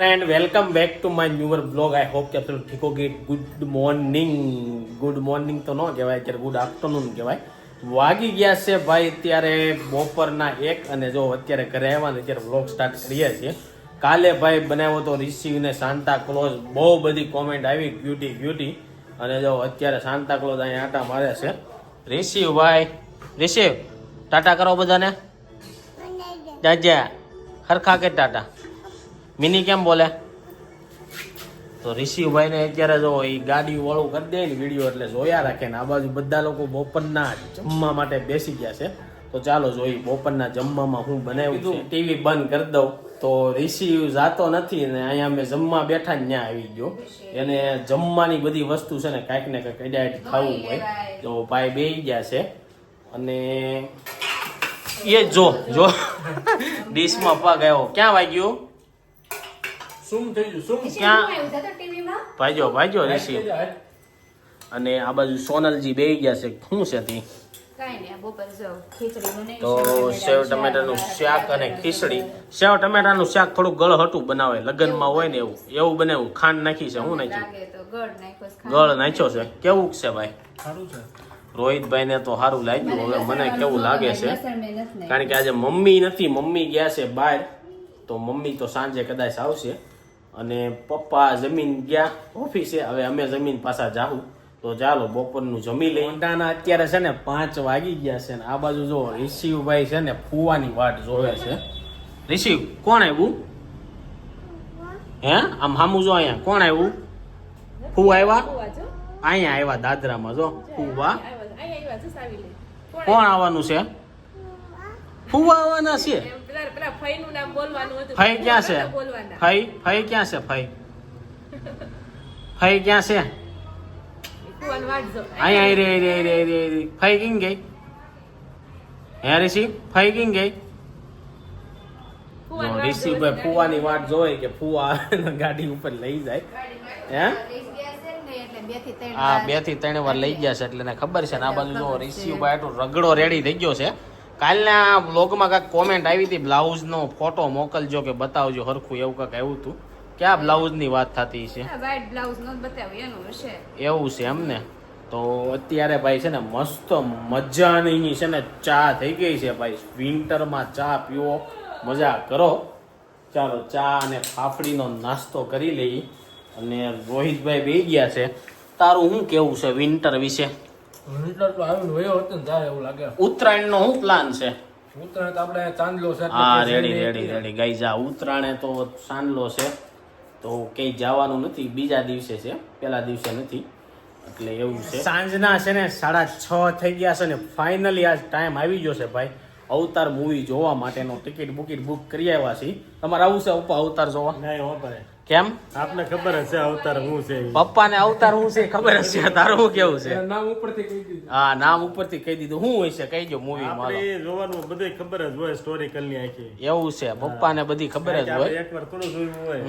And welcome back to my newer blog. I hope कि आप सब ठीक होगे। ગુડ મોર્નિંગ તો ન કહેવાય, અત્યારે ગુડ આફ્ટરનૂન કહેવાય। વાગી ગયા છે ભાઈ અત્યારે બપોરના 1 અને જો અત્યારે ઘરે આવ્યા ને અત્યારે વ્લોગ સ્ટાર્ટ કરીએ છીએ। કાલે ભાઈ બનાવ્યો તો રિસીવને સાન્તા ક્લોઝ, બહુ બધી કોમેન્ટ આવી ક્યુટી અને જો અત્યારે સાન્તા ક્લોઝ અહીંયા આટા મારે છે। રિસીવ ભાઈ, રિસીવ ટાટા કરો બધાને, જાજા હરખા કે ટાટા। મિની કેમ બોલે તો રિશિવભાઈ ને અત્યારે જો એ ગાડી વાળું કરી દે ને વિડીયો એટલે જોયા રાખે ને। આ બાજુ બધા લોકો બપોરના જમવા માટે બેસી ગયા છે, તો ચાલો જોઈ બપોરના જમવામાં હું બનાવ્યું છું। ટીવી બંધ કરી દઉં તો રિશિવ જાતો નથી ને અહીંયા અમે જમવા બેઠા ને ત્યાં આવી ગયો। એને જમવાની બધી વસ્તુ છે ને કાંઈક ને કાંઈક એડાઈટ ખાવું હોય તો ભાઈ બેસી ગયા છે અને એ જો ડીશમાં પગ આવ્યો, ક્યાં વાગ્યું? શું થઈ ગયું? શું ક્યાં ભાઈજો ઋષિ અને આ બાજુ સોનલજી બેહી ગયા છે। શું છે તી? તો સેવ ટમેટાનું શાક અને ખીચડી। સેવ ટમેટાનું શાક થોડું ગળહટું બનાવે, લગ્નમાં હોય ને એવું બનાવ્યું। ખાંડ નાખી છે, શું નાખ્યું? ગળ નાખ્યો છે। કેવું છે ભાઈ? સારું છે। રોહિતભાઈ ને તો સારું લાગ્યું, હવે મને કેવું લાગે છે કારણ કે આજે મમ્મી નથી, મમ્મી ગયા છે બહાર, તો મમ્મી તો સાંજે કદાચ આવશે અને પપ્પા જમીન ગયા ઓફિસે। હવે અમે જમીન પાછા જાહું, તો ચાલો બપોરનું જમી લઈએ। ઊંડાના અત્યારે છે ને 5 વાગી ગયા છે ને આ બાજુ જો રિશિવભાઈ છે ને ફુવાની વાટ જોવે છે। રિશિવ કોણ આવ્યું? હે આમ સામું જો, અહીંયા કોણ આવ્યું? ફુ આવ્યા? અહીંયા આવ્યા દાદરામાં, જો ફુવા। કોણ આવવાનું છે? ફુવા આવવાના છે। ફઈ ક્યાં છે? ફઈ ક્યાં છે? ફઈ ક્યાં છે? અહીંયા રે ફઈ કિંગ ગઈ? હે ઋષિ ફઈ કિંગ ગઈ? ઋષિભાઈ ફુવાની વાટ જોઈ કે ફુવા ગાડી ઉપર લઈ જાય। હે હા 2 થી 3 વાર લઈ ગયા છે એટલે એને ખબર છે ને। આ બાજુ જો ઋષિભાઈ આટલો રગડો રેડી થઈ ગયો છે। કાલના બ્લોગમાં કાંઈક કોમેન્ટ આવી હતી બ્લાઉઝનો ફોટો મોકલજો કે બતાવજો હરખું, એવું કાંઈક આવ્યું હતું। ક્યાં બ્લાઉઝની વાત થતી છે? એવું છે એમને? તો અત્યારે ભાઈ છે ને મસ્ત મજાની છે ને ચા થઈ ગઈ છે ભાઈ। વિન્ટરમાં ચા પીવો, મજા કરો। ચાલો ચા અને ફાફડીનો નાસ્તો કરી લઈએ અને રોહિતભાઈ બેસી ગયા છે। તારું શું કેવું છે વિન્ટર વિશે? ઉત્તરાયણ નો શું પ્લાન છે? ઉત્તરાયણ તો આપણે ચાંદલો છે। હા રેડી ગઈ જા। ઉત્તરાયણ તો ચાંદલો છે તો કઈ જવાનું નથી, બીજા દિવસે છે, પેલા દિવસે નથી, એટલે એવું છે। સાંજના છે ને 6:30 થઈ ગયા છે ને ફાઇનલી આજ ટાઈમ આવી ગયો છે ભાઈ અવતાર મૂવી જોવા માટેનો। ટિકિટ બુક કરી આવ્યા છીએ। તમારે આવું છે પપ્પા અવતાર જોવા? નહીં હો ભાઈ, કેમ? આપને ખબર જ છે અવતાર શું છે? પપ્પાને અવતાર શું છે ખબર જ છે, તારું શું કેવું છે? નામ ઉપરથી કહી દીધું। હા નામ ઉપરથી કહી દીધું। શું હોય છે કહી દો મૂવી માં? આપણે જોવાનું બધું ખબર જ હોય, સ્ટોરી કલની આખી એવું છે? પપ્પાને બધી ખબર જ હોય? એકવાર થોડું જોયું હોય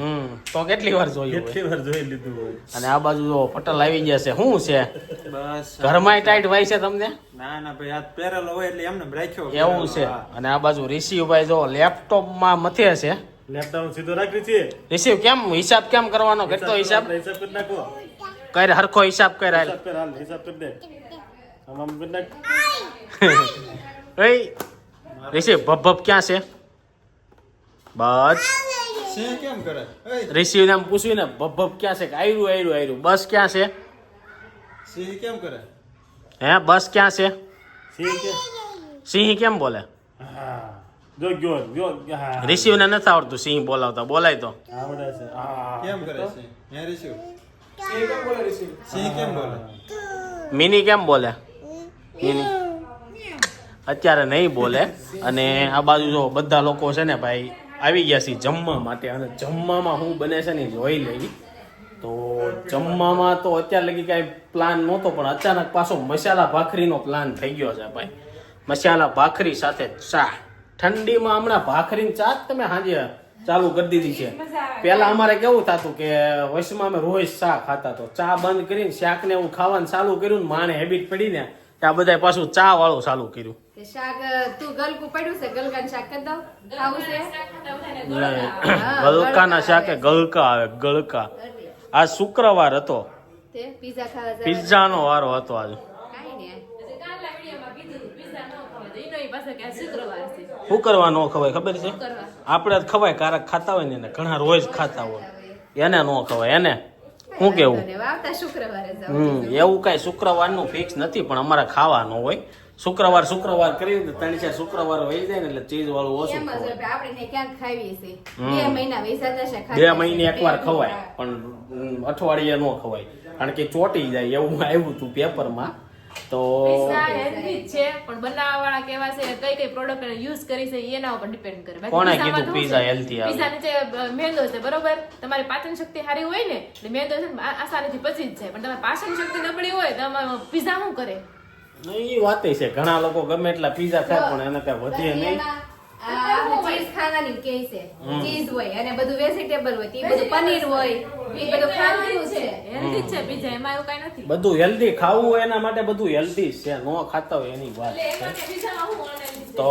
તો કેટલી વાર જોયું? કેટલી વાર જોઈ લીધું હોય। અને આ બાજુ જો પટલ આવી ગયા છે। શું છે બસ ઘરમાં ટાઈટ હોય છે તમને? ના ભાઈ હાથ પહેરેલો હોય એટલે એમને રાખ્યો એવું છે। અને આ બાજુ રિશિવભાઈ જો લેપટોપમાં મથે છે। લેપટોપ સીધો રાખી છે। રિશિવ કેમ હિસાબ કેમ કરવાનો? કરતો હિસાબ કરી નાખો, કર હરખો હિસાબ કર હાલ। હિસાબ કરી દે આમ કરી નાખ। રિશિવ ભપ ક્યાં છે? બસ છે કેમ કરે? રિશિવ ને પૂછ્યું ને ભપ ક્યાં છે? આયરું બસ ક્યાં છે? સિંહ કેમ કરે? હે બસ ક્યાં છે? સિંહ કે સિંહ કેમ બોલે? હા જો હા રિશિવ ને નથી આવડતું સિંહ બોલાવતા, બોલાય તો આવડે છે। હા કેમ કરે છે? હે રિશિવ સિંહ કેમ બોલે? રિશિવ સિંહ કેમ બોલે? મિની કેમ બોલે? મિની અત્યારે નહીં બોલે। અને આ બાજુ જો બધા લોકો છે ને ભાઈ આવી ગયા છે જમવા માટે અને જમવામાં શું બને છે ને જોઈ લઈ। તો જમવામાં તો અત્યારે લગી કાંઈ પ્લાન નહોતો પણ અચાનક પાછો મસાલા ભાખરીનો પ્લાન થઈ ગયો છે ભાઈ। મસાલા ભાખરી સાથે ચા। ઠંડીમાં હમણાં ભાખરીની ચા તમે સાંજે ચાલુ કરી દીધી છે। પેલા અમારે કેવું થતું કે વૈશ્વમાં અમે રોજ ચા ખાતા, તો ચા બંધ કરીને શાક ને એવું ખાવાનું ચાલુ કર્યું ને માણે હેબિટ પડી ને આ બધાય પાછું ચા વાળું ચાલુ કર્યું. કે શાક તું ગલકું પડ્યું છે ગલકાનું શાક કરી દઉં ખાવું છે ગલકાના શાકે ગલકા આવે ગલકા. આ શુક્રવાર હતો, તે પીઝા ખાવા જાય પિઝાનો વારો હતો આજે. કાઈ ને શું કરવા ન ખવાય ખબર છે? કરવા આપણે જ ખવાય, કારક ખાતા હોય ને એને, ઘણા રોજ ખાતા હોય એને ન ખવાય. એને શું કેવું? આવતા શુક્રવારે જાવ એવું કઈ શુક્રવારનું ફિક્સ નથી, પણ અમારે ખાવાનું હોય. શુક્રવાર કરીને 3-4 શુક્રવાર વહી જાય ને એટલે ચીઝ વાળું ઓછું એમ જ ખવાય. હોય, આપણે ને ક્યાંક ખાવીએ છે 2 મહિના વૈસા જશે 2 મહિને એકવાર ખવાય, પણ અઠવાડિયે ન ખવાય, કારણ કે ચોટી જાય એવું આવ્યું હતું પેપરમાં. તો પિઝા હેલ્ધી છે, પણ બનાવવાવાળા કેવા છે, કઈ પ્રોડક્ટ યુઝ કરી છે એના ઉપર ડિપેન્ડ કરે. બાકી કોણે પિઝામાં કીધું કેવું પિઝા છે? હેલ્ધી આવે? પિઝા નીચે મેંદો છે, બરોબર? તમારી પાચન શક્તિ સારી હોય ને એટલે મેંદો છે ને આસાનીથી પચી જ જાય, પણ તમારી પાચન શક્તિ નબળી હોય તો પિઝા શું કરે? એ વાત છે, ઘણા લોકો ગમે એટલા પીઝા ખાય પણ એને કઈ વધે નહીં. ચીઝ ખાવાની કે છે ચીઝ હોય અને બધું વેજીટેબલ હોય તે બધું પનીર હોય એ બધું ખાવાનું છે હેલ્ધી જ છે પિઝા, એમાં એવું કઈ નથી. બધું હેલ્ધી ખાવું હોય એના માટે બધું હેલ્ધી છે, ન ખાતા હોય એની વાત છે. પિઝામાં શું online તો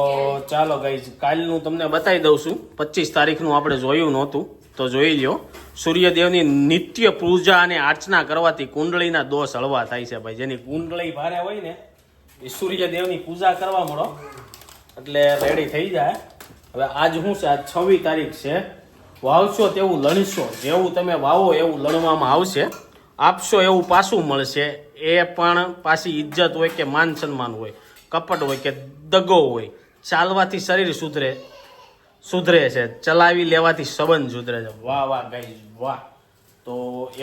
ચાલો ગાઈઝ, કાલનું તમને બતાવી દઉં છું. 25 તારીખનું આપણે જોયું નહોતું તો જોઈ લ્યો. સૂર્યદેવની નિત્ય પૂજા અને આર્ચના કરવાથી કુંડળીના દોષ હળવા થાય છે ભાઈ. જેની કુંડળી ભારે હોય ને એ સૂર્યદેવની પૂજા કરવા મળો એટલે રેડી થઈ જાય. હવે આજ શું છે? આજ 26 તારીખ છે. વાવશો તેવું લણશો, જેવું તમે વાવો એવું લણવામાં આવશે. આપશો એવું પાછું મળશે. એ પણ પાછી ઇજ્જત હોય કે માન સન્માન હોય, કપટ હોય કે દગો હોય. ચાલવાથી શરીર સુધરે છે, ચલાવી લેવાથી સંબંધ સુધરે છે. વાહ વાહ ગાઈઝ વાહ. તો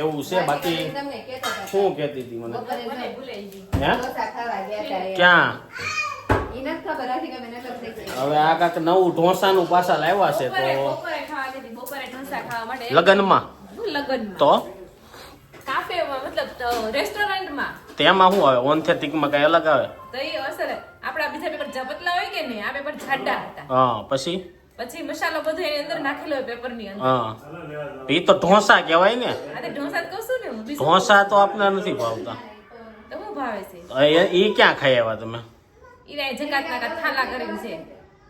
એવું છે. બાકી તમને કહેતા હતા શું કહેતી હતી મને? બપોરે મને ભૂલાઈ ગયું. હે? ઢોસા ખાવા ગયા હતા એ. ક્યાં? ઈ નથી ખબર હતી કે મેં નકર થઈ ગઈ. હવે આ કાંક નવું ઢોસાનું પાછા લાવ્યા છે બપોરે તો ખાવા જતી, બપોરે ઢોસા ખાવા માટે. લગનમાં લગનમાં તો કાફેમાં, મતલબ રેસ્ટોરન્ટમાં. તેમાં શું આવે? ઓન્થેટિકમાં કઈ અલગ આવે? તો એ અસર આપણા બીજા પેપર પતલા હોય કે નહીં, આ પેપર જાડા હતા. હા પછી પછી મસાલો બધો એની અંદર નાખેલો હોય પેપરની અંદર. હા એ તો ઢોસા કહેવાય ને. આ તે ઢોસા જ કહું છું ને હું. બીજું ઢોસા તો આપને નથી ભાવતા. તો શું ભાવે છે? એ ક્યાં ખાઈ આવ્યા તમે? ઈ જકાતના કા થાલા કરીને છે.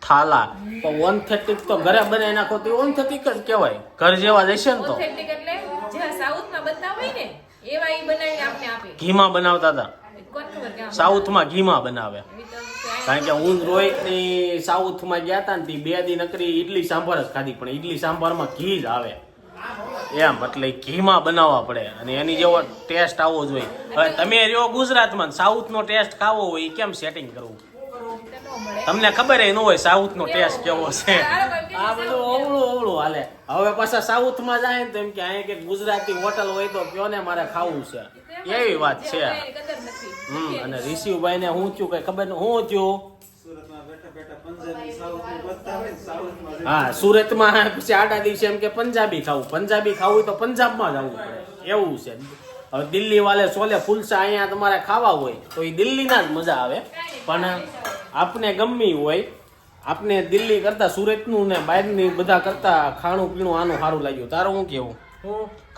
થાલા તો ઓન્થેટિક તો ઘરે બનાવી નાખો તો ઓન્થેટિક જ કહેવાય. ઘર જેવા જ હશે ને તો. ઓથેન્ટિક એટલે જે સાઉથમાં બનતા હોય ને એવા ઈ બનાવીને આપને આપે. ઘીમાં બનાવતા હતા. કોણ ખબર કે આમ સાઉથમાં ઘીમાં બનાવે. એવી તો છે. કારણ કે હું રોહિતની સાઉથમાં ગયા હતા ને તે 2 દી નકરી ઈડલી સાંભાર જ ખાધી, પણ ઈડલી સાંભારમાં ઘી જ આવે એમ, એટલે ઘીમાં બનાવવા પડે અને એની જેવો ટેસ્ટ આવવો જોઈએ. હવે તમે રહ્યો ગુજરાતમાં, સાઉથનો ટેસ્ટ ખાવો હોય એ કેમ સેટિંગ કરવું? તમને ખબર ન હોય સાઉથનો ટેસ્ટ કેવો છે. આ બધું અવળું હાલે. હવે પાછા સાઉથમાં જાય ને તો એમ કે અહીંયા કે ગુજરાતી હોટલ હોય તો કયો ને મારે ખાવું છે, એવી વાત છે. એની કદર નથી. અને ઋષિભાઈ ને શું થયું કઈ ખબર ન શું થયું? સુરતમાં બેઠા બેઠા પંજાબી સાઉથનું બધતા હોય ને સાઉથમાં હા, સુરતમાં પછી આડા દિવસે એમ કે પંજાબી ખાવું તો પંજાબમાં જવું પડે એવું છે. હવે દિલ્હી વાલે છોલે ફુલસા અહીંયા તમારે ખાવા હોય તો એ દિલ્હીના જ મજા આવે, પણ આપને ગમી હોય, આપને દિલ્હી કરતા સુરતનું ને બહારની બધા કરતા ખાણું પીણું આનું સારું લાગ્યું. તારું શું કેવું?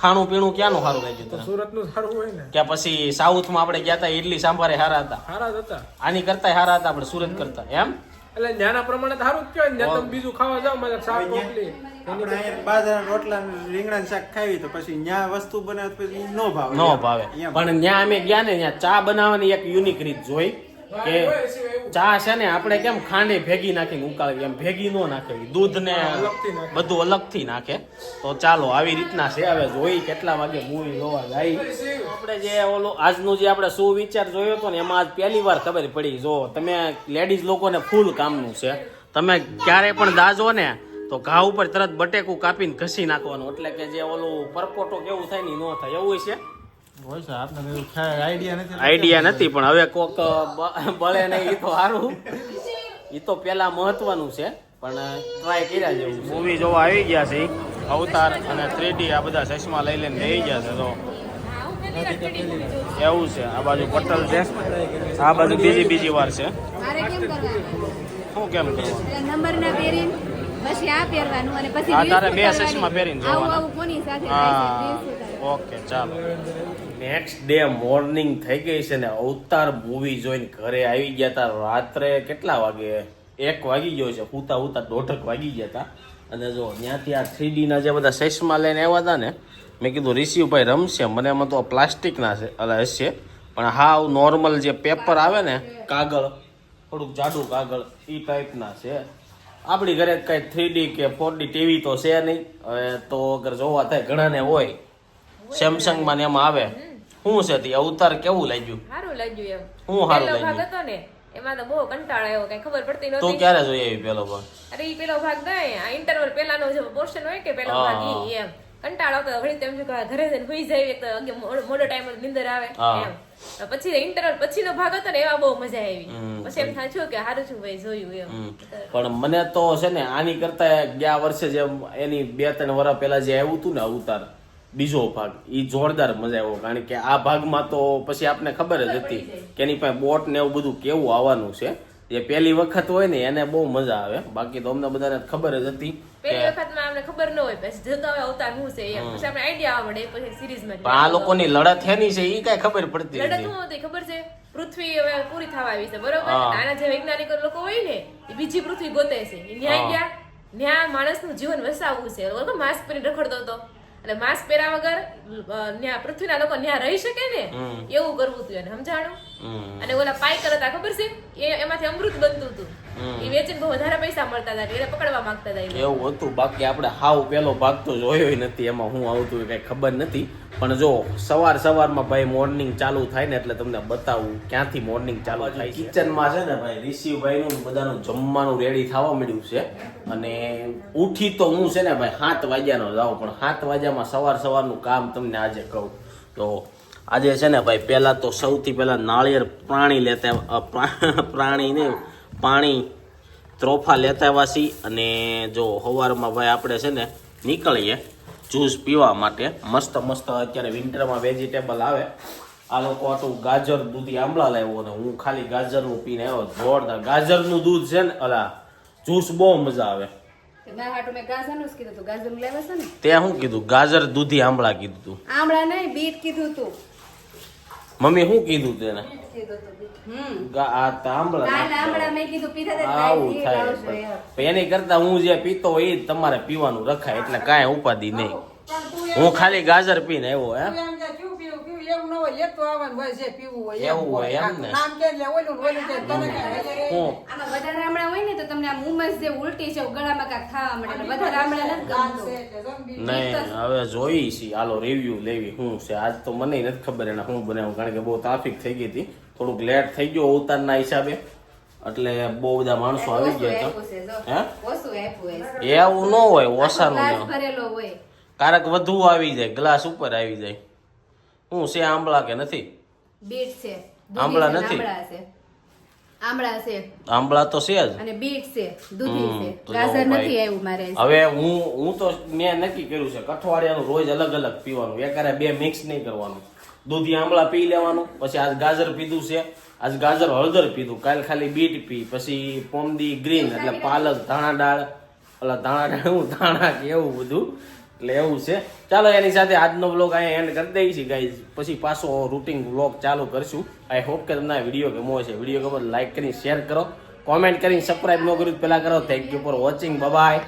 ખાણું પીણું ક્યાંનું સારું લાગ્યું તને? સુરત નું સારું હોય ને, કે પછી સાઉથમાં આપણે ગયા હતા ઇડલી સાંભારે સારા હતા? સારા જ હતા. આની કરતા સારા હતા આપણે સુરત કરતા એમ? એટલે ત્યાંના પ્રમાણે તો સારું જ કહેવાય ને. ત્યાં તમે બીજું ખાવા જાવ મારે શાક રોટલી આપણે અહીંયા બાજરાના રોટલા ને રીંગણાનું શાક ખાવી તો પછી ન્યા વસ્તુ બનાવે તો પછી નો ભાવે. ન ભાવે. એમ. પણ ત્યાં અમે ગયા ને ત્યાં ચા બનાવવાની એક યુનિક રીત જોઈ કે ચા છે ને આપણે કેમ ખાંડે ભેગી નાખીને ઉકાળવી, એમ ભેગી નો નાખવી, દૂધ ને બધું અલગથી નાખે. તો ચાલો આવી રીતના છે. હવે જોઈ કેટલા વાગે મૂવી જોવા જાય. આપણે જે ઓલો આજનું જે આપણે સુવિચાર જોયો હતો ને એમાં આજ પહેલી વાર ખબર પડી. જો તમે લેડીઝ લોકોને ફૂલ કામનું છે. તમે ક્યારે પણ દાજો ને તો ઘા ઉપર તરત બટેકું કાપીને ઘસી નાખવાનું, એટલે કે જે ઓલું પરપોટો કેવું થાય ને ન થાય. એવું છે હોય છે આપને એવું ખ્યાલ આઈડિયા નથી. આઈડિયા નથી, પણ હવે કોક બળે નહીં એ તો સારું. એ તો પેલા મહત્વનું છે, પણ ટ્રાય કર્યા જેવું. મૂવી જોવા આવી ગયા છે અવતાર અને 3D આ બધા ચશ્મા લઈ લઈને આવી ગયા છે. તો હા, હું પહેલી વાર 3D movie જોઉં છું. એવું છે. આ બાજુ પટલ છે, આ બાજુ બીજી વાર છે. મારે કેમ કરવાનું શું કેમ કરવું? પેલા નંબર ના પહેરીને પછી આ પહેરવાનું અને પછી આ રીલ્સ તારે બે ઉતારવાની. ચશ્મા પહેરીને આવું જોવાના. આવું કોની સાથે થાય છે, રીલ્સ હા ઉતારવાની. ઓકે ચાલો નેક્સ્ટ ડે મોર્નિંગ થઈ ગઈ છે ને અવતાર મૂવી જોઈને ઘરે આવી ગયા હતા રાત્રે કેટલા વાગે 1 વાગી ગયો છે હુતા 1:30 વાગી ગયા હતા અને જો ત્યાંથી આ 3D ના જે બધા ચશ્મા લઈને આવ્યા હતા ને મેં કીધું રિશિવભાઈ રમશે મને એમાં તો પ્લાસ્ટિકના છે એટલે હશે પણ હાવ નોર્મલ જે પેપર આવે ને કાગળ થોડુંક જાડું કાગળ એ ટાઈપના છે આપણી ઘરે કઈ 3D કે 4D ટીવી તો છે નહીં હવે તો અગર જોવા થાય ઘણાને હોય સેમસંગમાં ને એમાં આવે શું છે તે અવતાર કેવું લાગ્યું સારું લાગ્યું એમ હું સારું પહેલો ભાગ લાગ્યું હતો ને એમાં તો બહુ કંટાળો આવ્યો કઈ ખબર પડતી તું નહોતી ક્યારે જોઈ આવી પેલો ભાગ અરે ઈ પેલો ભાગ ગઈ આ ઇન્ટરવલ પેલાનો જે પોર્શન હોય કે પેલો ભાગ ઈ એમ કંટાળો આવતો ઘડી તેમ કે ઘરે જઈને સુઈ જાય તો અગે મોડો ટાઈમ નીંદર આવે એમ પછી ઇન્ટરવલ પછીનો ભાગ હતો ને એમાં બહુ મજા આવી પછી એમ થાય કે હારું છું ભાઈ જોયું એમ પણ મને તો છે ને આની કરતા ગયા વર્ષે જે એની 2-3 વર્ષ પહેલા જે આવ્યું હતું ને અવતાર બીજો ભાગ ઈ જોરદાર મજા આવ્યો કારણ કે આ ભાગમાં તો પછી આપને ખબર જ હતી કે એની પાસે બોટ ને એવું બધું કેવું આવવાનું છે જે પહેલી વખત હોય ને એને બહુ મજા આવે બાકી તો અમને બધાને ખબર જ હતી પહેલી વખતમાં અમને ખબર ન હોય પછી જોતા હોય અવતાર શું છે એમ પછી આપણે આઈડિયા આવવા મળે પછી સિરીઝમાં પણ આ લોકોની લડત હેની છે ઈ કઈ ખબર પડતી લડત નથી શું હતી ખબર છે પૃથ્વી હવે પૂરી થવા આવી છે બરોબર આના જે વૈજ્ઞાનિકો લોકો હોય ને એ બીજી પૃથ્વી ગોતે છે ન્યાય ગયા ન્યા માણસનું જીવન વસાવવું છે લોકો માસ્ક પહેરીને રખડતો હતો એટલે માસ્ક પહેર્યા વગર ન્યા પૃથ્વીના લોકો ન્યા રહી શકે ને એવું કરવું હતું એને સમજાણું અને ઓલા પાયકર હતા ખબર છે એમાંથી અમૃત બનતું હતું એ વેચીને બહુ વધારે પૈસા મળતા હતા એટલે પકડવા માંગતા હતા એવું હતું બાકી આપણે હાવ પેલો ભાગ તો જોયો નથી એમાં હું આવતું કઈ ખબર નથી પણ જો સવારમાં ભાઈ મોર્નિંગ ચાલુ થાય ને એટલે તમને બતાવું ક્યાંથી મોર્નિંગ ચાલુ થાય છે કિચનમાં છે ને ભાઈ રિશિવભાઈ નું બધાનું જમવાનું રેડી થવા મળ્યું છે અને ઉઠી તો હું છે ને ભાઈ 7 વાગ્યાનો જાઉં પણ 7 વાગ્યામાં સવારનું કામ તમને આજે કહું તો આજે છે ને ભાઈ પહેલા તો સૌથી પહેલા નાળિયેર પાણી ત્રોફા લેતા વાસી અને જો સવારમાં ભાઈ આપણે છે ને નીકળીએ જ્યુસ પીવા માટે મસ્ત અત્યારે વિન્ટરમાં વેજીટેબલ આવે આ લોકો આટલું ગાજર દૂધી આંબળા લાવ્યો અને હું ખાલી ગાજરનું પીને આવ્યો જોરદાર ગાજરનું દૂધ છે ને અલા જ્યુસ બહુ મજા આવે મારા હાટુ મેં ગાજરનું જ કીધું તું ગાજરનું લેવા છે ને તે શું કીધું ગાજર દૂધી આંબળા કીધું તું આમળા નહીં બીટ કીધું તું મમ્મી શું કીધું તેને આમળા મેં કીધું પીધા આવું થાય પણ એની કરતા હું જે પીતો હોય એ જ તમારે પીવાનું રખાય એટલે કાંઈ ઉપાધિ નહીં હું ખાલી ગાજર પીને આવ્યો હે એવું હોય એમ ને આમાં વધારે આમળા હોય ને તો તમને આ મુમસ જે ઉલટી છે ગળામાં કાંઈક ખાવા મળે એટલે વધારે આમળા નથી ગમતું નહીં હવે જોઈ છી હાલો રિવ્યુ લેવી શું છે આજ તો મને નથી ખબર એને શું બનાવ્યું કારણ કે બહુ ટ્રાફિક થઈ ગઈ હતી થોડુંક લેટ થઈ ગયો અવતારના હિસાબે એટલે બહુ બધા માણસો આવી ગયા હતા હે એવું ન હોય ઓછાનું ભરેલો હોય કારક વધુ આવી જાય ગ્લાસ ઉપર આવી જાય શું છે આંબળા કે નથી બીટ છે આંબળા નથી આમળા છે આંબળા તો છે જ અને બીટ છે દૂધી છે ગાજર નથી આવ્યું મારે હવે હું તો મેં નક્કી કર્યું છે અઠવાડિયાનું રોજ અલગ અલગ પીવાનું એકારે 2 મિક્સ નહીં કરવાનું દૂધી આંબળા પી લેવાનું પછી આજ ગાજર પીધું છે આજ ગાજર હળદર પીધું કાલ ખાલી બીટ પી પછી પોમદી ગ્રીન એટલે પાલક ધાણા કે એવું બધું એટલે એવું છે ચાલો એની સાથે આજનો વ્લોગ અહીંયા એન્ડ કરી દઈએ છીએ ગાઈઝ પછી પાછો રૂટિન વ્લોગ ચાલુ કરશું આઈ હોપ કે તમને આ વિડીયો ગમો છે વિડીયો ગમે લાઈક કરીને શેર કરો કોમેન્ટ કરીને સબસ્ક્રાઇબ ન કર્યું પહેલા કરો thank you for watching bye